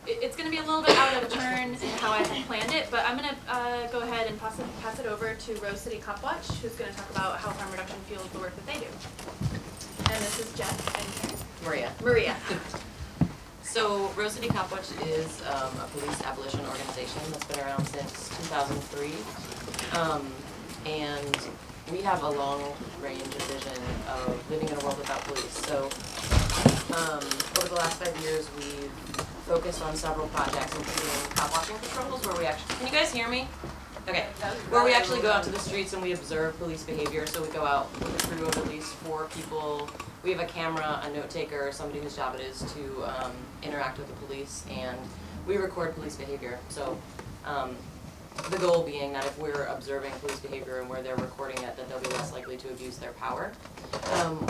It's going to be a little bit out of turn in how I had planned it, but I'm going to go ahead and pass it over to Rose City Cop Watch, who's going to talk about how harm reduction fuels the work that they do. And this is Jeff and Maria. Maria. So Rose City Cop Watch is a police abolition organization that's been around since 2003. And we have a long-range vision of living in a world without police. So over the last 5 years, we've focused on several projects, including cop watching patrols, where we actually, can you guys hear me? Okay, where we actually go out to the streets and we observe police behavior. So we go out with a crew of at least 4 people. We have a camera, a note taker, somebody whose job it is to interact with the police, and we record police behavior. So the goal being that if we're observing police behavior and where they're recording it, that they'll be less likely to abuse their power.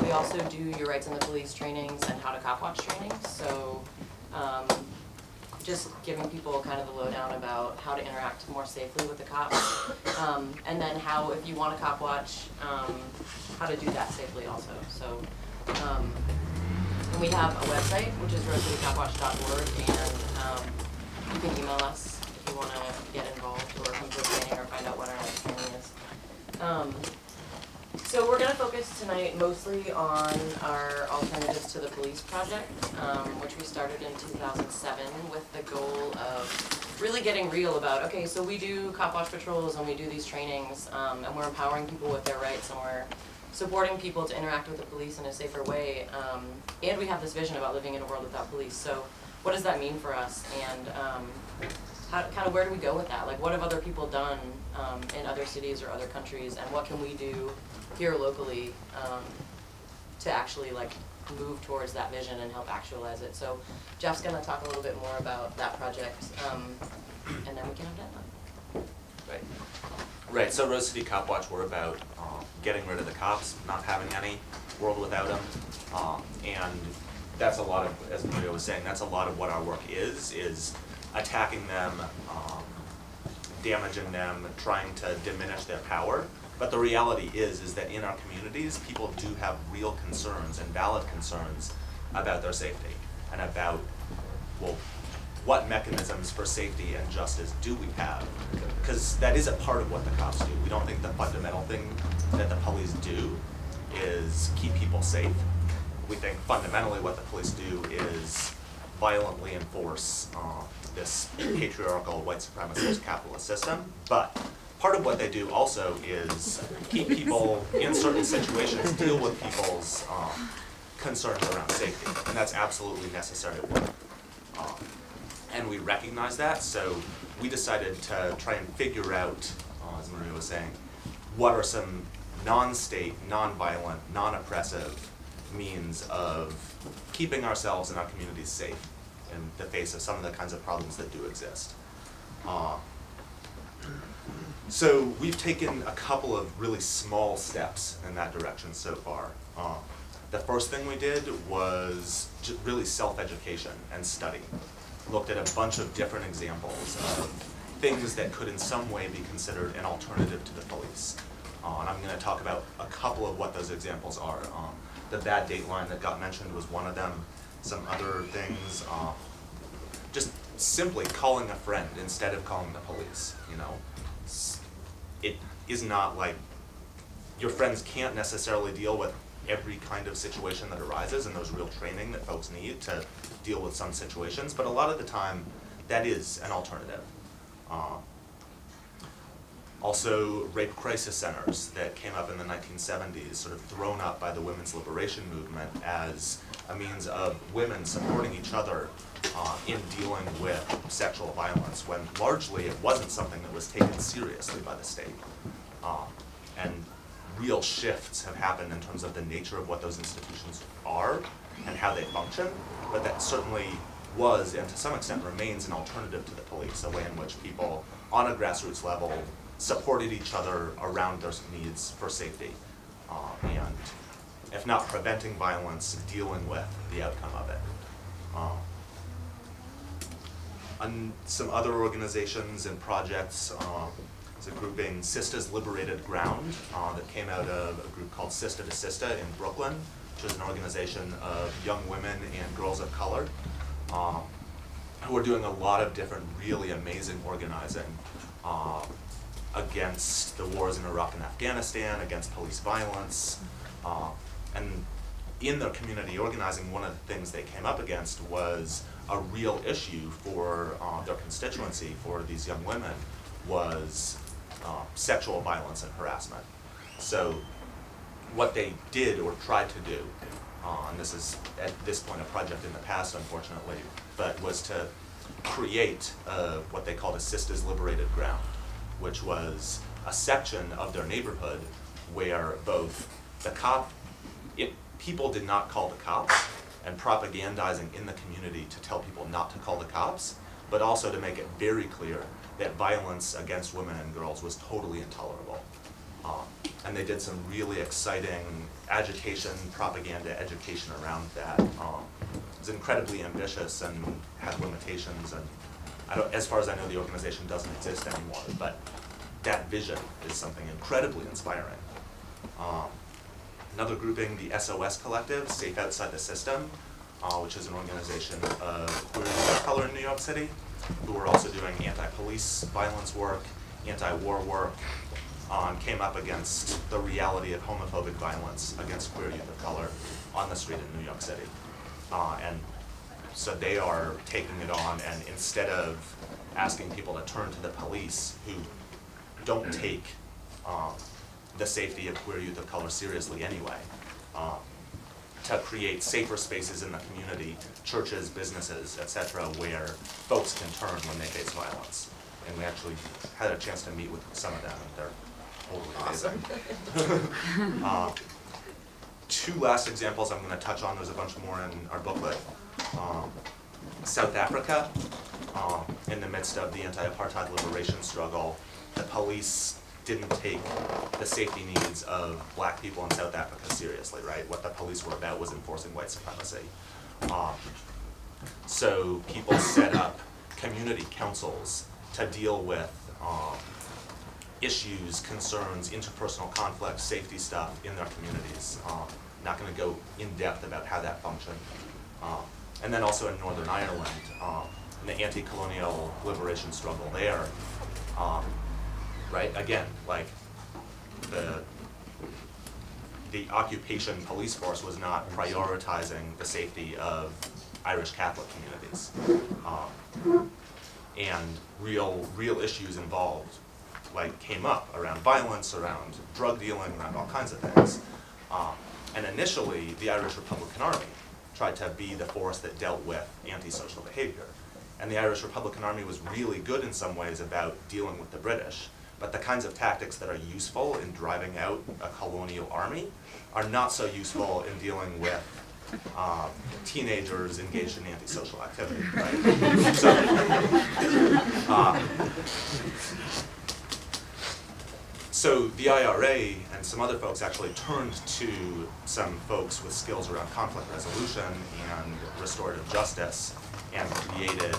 We also do your rights in the police trainings and how to cop watch trainings. So just giving people kind of the lowdown about how to interact more safely with the cops. And then how, if you want to cop watch, how to do that safely also. So and we have a website, which is rosecitycopwatch.org, and you can email us if you want to get involved or come to a training or find out what our next training is. So we're going to focus tonight mostly on our Alternatives to the Police project, which we started in 2007 with the goal of really getting real about, okay, so we do cop watch patrols and we do these trainings, and we're empowering people with their rights, and we're supporting people to interact with the police in a safer way, and we have this vision about living in a world without police. So what does that mean for us, and kind of where do we go with that? Like, what have other people done in other cities or other countries, and what can we do here locally to actually like move towards that vision and help actualize it? So Jeff's going to talk a little bit more about that project, and then we can have that. Right, so Rose City Cop Watch, we're about getting rid of the cops, not having any world without them, and that's a lot of, as Maria was saying, that's a lot of what our work is attacking them, damaging them, trying to diminish their power. But the reality is that in our communities, people do have real concerns and valid concerns about their safety and about, well, what mechanisms for safety and justice do we have? Because that is a part of what the cops do. We don't think the fundamental thing that the police do is keep people safe. We think fundamentally what the police do is violently enforce this patriarchal, white supremacist capitalist system. But part of what they do also is keep people in certain situations, deal with people's concerns around safety. And that's absolutely necessary work. And we recognize that, so we decided to try and figure out, as Maria was saying, what are some non-state, non-violent, non-oppressive means of keeping ourselves and our communities safe in the face of some of the kinds of problems that do exist. So we've taken a couple of really small steps in that direction so far. The first thing we did was really self-education and study. Looked at a bunch of different examples of things that could in some way be considered an alternative to the police. And I'm going to talk about a couple of what those examples are. The bad date line that got mentioned was one of them. Some other things, just simply calling a friend instead of calling the police. You know, it is not like your friends can't necessarily deal with every kind of situation that arises, and there's real training that folks need to deal with some situations, but a lot of the time that is an alternative. Also, rape crisis centers that came up in the 1970s, sort of thrown up by the women's liberation movement as a means of women supporting each other in dealing with sexual violence, when largely it wasn't something that was taken seriously by the state. And real shifts have happened in terms of the nature of what those institutions are and how they function, but that certainly was, and to some extent remains, an alternative to the police, a way in which people on a grassroots level supported each other around their needs for safety, and if not preventing violence, dealing with the outcome of it. And some other organizations and projects, there's a grouping, Sisters Liberated Ground, that came out of a group called Sista to Sista in Brooklyn, which is an organization of young women and girls of color. who are doing a lot of different really amazing organizing against the wars in Iraq and Afghanistan, against police violence, and in their community organizing, one of the things they came up against was a real issue for their constituency, for these young women, was sexual violence and harassment. So what they did or tried to do, and this is at this point a project in the past unfortunately, but was to create what they called a Sisters Liberated Ground, which was a section of their neighborhood where both the people did not call the cops, and propagandizing in the community to tell people not to call the cops, but also to make it very clear that violence against women and girls was totally intolerable. And they did some really exciting agitation, propaganda, education around that. It was incredibly ambitious and had limitations, and as far as I know, the organization doesn't exist anymore, but that vision is something incredibly inspiring. Another grouping, the SOS Collective, Safe Outside the System, which is an organization of queer people of color in New York City, who are also doing anti-police violence work, anti-war work, came up against the reality of homophobic violence against queer youth of color on the street in New York City. And so they are taking it on, and instead of asking people to turn to the police who don't take the safety of queer youth of color seriously anyway, to create safer spaces in the community, churches, businesses, etc., where folks can turn when they face violence. And we actually had a chance to meet with some of them, and they're totally amazing. Two last examples I'm going to touch on. There's a bunch more in our booklet. South Africa, in the midst of the anti-apartheid liberation struggle, the police didn't take the safety needs of black people in South Africa seriously, right? What the police were about was enforcing white supremacy. So people set up community councils to deal with issues, concerns, interpersonal conflicts, safety stuff in their communities. Not going to go in depth about how that functioned. And then also in Northern Ireland, in the anti-colonial liberation struggle there, right? Again, like the occupation police force was not prioritizing the safety of Irish Catholic communities, and real issues involved, like came up around violence, around drug dealing, around all kinds of things. And initially, the Irish Republican Army tried to be the force that dealt with antisocial behavior. And the Irish Republican Army was really good in some ways about dealing with the British, but the kinds of tactics that are useful in driving out a colonial army are not so useful in dealing with teenagers engaged in antisocial activity, right? So the IRA and some other folks actually turned to some folks with skills around conflict resolution and restorative justice and created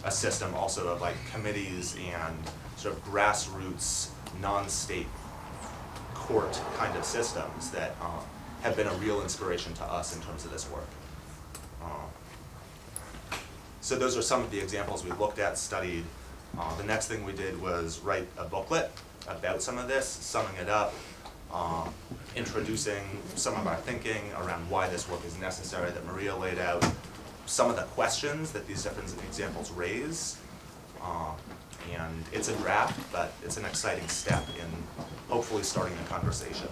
a system also of like committees and sort of grassroots, non-state court kind of systems that have been a real inspiration to us in terms of this work. So those are some of the examples we looked at, studied. The next thing we did was write a booklet about some of this, summing it up, introducing some of our thinking around why this work is necessary that Maria laid out, some of the questions that these different examples raise. And it's a draft, but it's an exciting step in hopefully starting a conversation.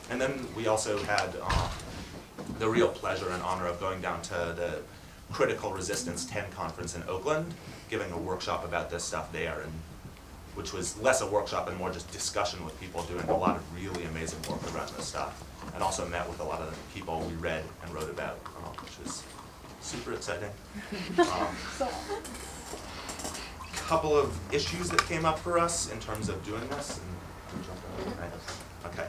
And then we also had the real pleasure and honor of going down to the Critical Resistance 10 conference in Oakland, giving a workshop about this stuff there, and which was less a workshop and more just discussion with people doing a lot of really amazing work around this stuff, and also met with a lot of the people we read and wrote about, which was super exciting. Couple of issues that came up for us in terms of doing this. And, okay.